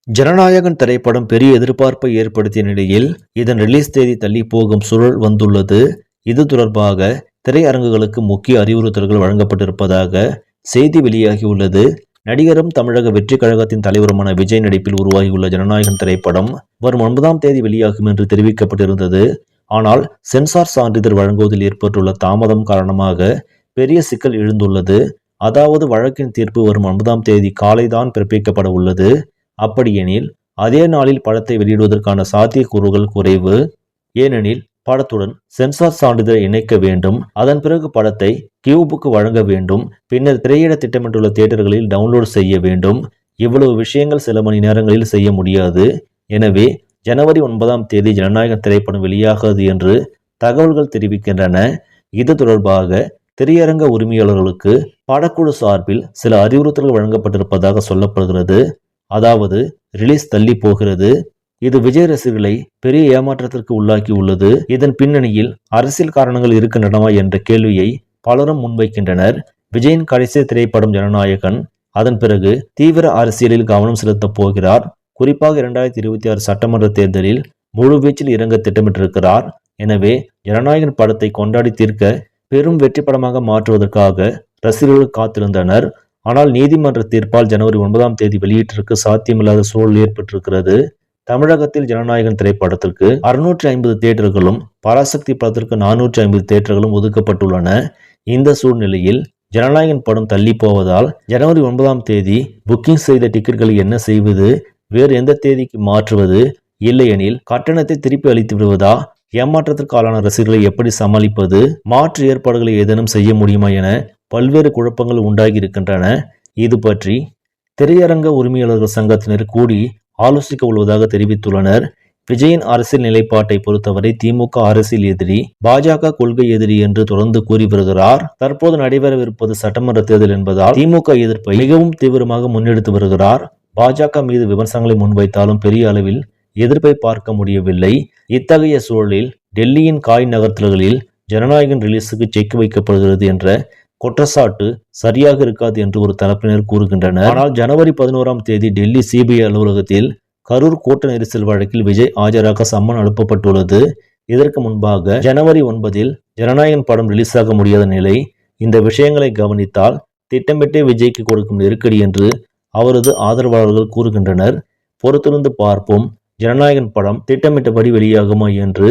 ஜனநாயகன் திரைப்படம் பெரிய எதிர்பார்ப்பை ஏற்படுத்திய நிலையில் இதன் ரிலீஸ் தேதி தள்ளி போகும் சூழல் வந்துள்ளது. இது தொடர்பாக திரையரங்குகளுக்கு முக்கிய அறிவுறுத்தல்கள் வழங்கப்பட்டிருப்பதாக செய்தி வெளியாகியுள்ளது. நடிகரும் தமிழக வெற்றி கழகத்தின் தலைவருமான விஜய் நடிப்பில் உருவாகியுள்ள ஜனநாயகன் திரைப்படம் வரும் 9ஆம் தேதி வெளியாகும் என்று தெரிவிக்கப்பட்டிருந்தது. ஆனால் சென்சார் சான்றிதழ் வழங்குவதில் ஏற்பட்டுள்ள தாமதம் காரணமாக பெரிய சிக்கல் எழுந்துள்ளது. அதாவது வழக்கின் தீர்ப்பு வரும் 9ஆம் தேதி காலைதான் பிறப்பிக்கப்பட உள்ளது. அப்படியெனில் அதே நாளில் படத்தை வெளியிடுவதற்கான சாத்தியக்கூறுகள் குறைவு. ஏனெனில் படத்துடன் சென்சார் சான்றிதழை இணைக்க வேண்டும். அதன் பிறகு படத்தை கியூபுக்கு வழங்க வேண்டும். பின்னர் திரையிட திட்டமிட்டுள்ள தியேட்டர்களில் டவுன்லோட் செய்ய வேண்டும். இவ்வளவு விஷயங்கள் சில மணி நேரங்களில் செய்ய முடியாது. எனவே ஜனவரி 9ஆம் தேதி ஜனநாயகன் திரைப்படம் வெளியாகாது என்று தகவல்கள் தெரிவிக்கின்றன. இது தொடர்பாக திரையரங்க உரிமையாளர்களுக்கு படக்குழு சார்பில் சில அறிவுறுத்தல்கள் வழங்கப்பட்டிருப்பதாக சொல்லப்படுகிறது. அதாவது ரிலீஸ் தள்ளி போகிறது. இது விஜய் ரசிகர்களை பெரிய ஏமாற்றத்திற்கு உள்ளாக்கி உள்ளது. இதன் பின்னணியில் அரசியல் காரணங்கள் இருக்கின்றனவா என்ற கேள்வியை பலரும் முன்வைக்கின்றனர். விஜயின் கடைசி திரைப்படம் ஜனநாயகன். அதன் பிறகு தீவிர அரசியலில் கவனம் செலுத்தப் போகிறார். குறிப்பாக 2026 சட்டமன்ற தேர்தலில் முழுவீச்சில் இறங்க திட்டமிட்டிருக்கிறார். எனவே ஜனநாயகன் படத்தை கொண்டாடி தீர்க்க பெரும் வெற்றி படமாக மாற்றுவதற்காக ரசிகர்கள் காத்திருந்தனர். ஆனால் நீதிமன்ற தீர்ப்பால் ஜனவரி 9ஆம் தேதி வெளியீட்டிற்கு சாத்தியமில்லாத சூழல் ஏற்பட்டிருக்கிறது. தமிழகத்தில் ஜனநாயகன் திரைப்படத்திற்கு 650 தியேட்டர்களும் பராசக்தி படத்திற்கு 450 தியேட்டர்களும் ஒதுக்கப்பட்டுள்ளன. இந்த சூழ்நிலையில் ஜனநாயகன் படம் தள்ளி போவதால் ஜனவரி 9ஆம் தேதி புக்கிங் செய்த டிக்கெட்களை என்ன செய்வது, வேறு எந்த தேதிக்கு மாற்றுவது, இல்லையெனில் கட்டணத்தை திருப்பி அளித்து விடுவதா, ஏமாற்றத்திற்கு ஆளான ரசிகர்களை எப்படி சமாளிப்பது, மாற்று ஏற்பாடுகளை ஏதேனும் செய்ய முடியுமா என பல்வேறு குழப்பங்கள் உண்டாகி இருக்கின்றன. இது பற்றி திரையரங்க உரிமையாளர்கள் சங்கத்தினர் கூடி ஆலோசிக்க உள்ளதாக தெரிவித்துள்ளனர். விஜயின் அரசியல் நிலைப்பாட்டை பொறுத்தவரை திமுக அரசியல் எதிரி, பாஜக கொள்கை எதிரி என்று தொடர்ந்து கூறி வருகிறார். தற்போது நடைபெறவிருப்பது சட்டமன்ற தேர்தல் என்பதால் திமுக எதிர்ப்பை மிகவும் தீவிரமாக முன்னெடுத்து வருகிறார். பாஜக மீது விமர்சனங்களை முன்வைத்தாலும் பெரிய அளவில் எதிர்ப்பை பார்க்க முடியவில்லை. இத்தகைய சூழலில் டெல்லியின் காய் நகர்த்தல்களில் ஜனநாயகன் ரிலீஸுக்கு செக் வைக்கப்படுகிறது என்ற குற்றச்சாட்டு சரியாக இருக்காது என்று ஒரு தரப்பினர் கூறுகின்றனர். ஆனால் ஜனவரி 11ஆம் தேதி டெல்லி சிபிஐ அலுவலகத்தில் கரூர் கூட்ட நெரிசல் வழக்கில் விஜய் ஆஜராக சம்மன் அனுப்பப்பட்டுள்ளது. இதற்கு முன்பாக ஜனவரி 9இல் ஜனநாயகன் படம் ரிலீஸ் ஆக முடியாத நிலை. இந்த விஷயங்களை கவனித்தால் திட்டமிட்டே விஜய்க்கு கொடுக்கும் நெருக்கடி என்று அவரது ஆதரவாளர்கள் கூறுகின்றனர். பொறுத்திருந்து பார்ப்போம், ஜனநாயகன் படம் திட்டமிட்டபடி வெளியாகுமா என்று.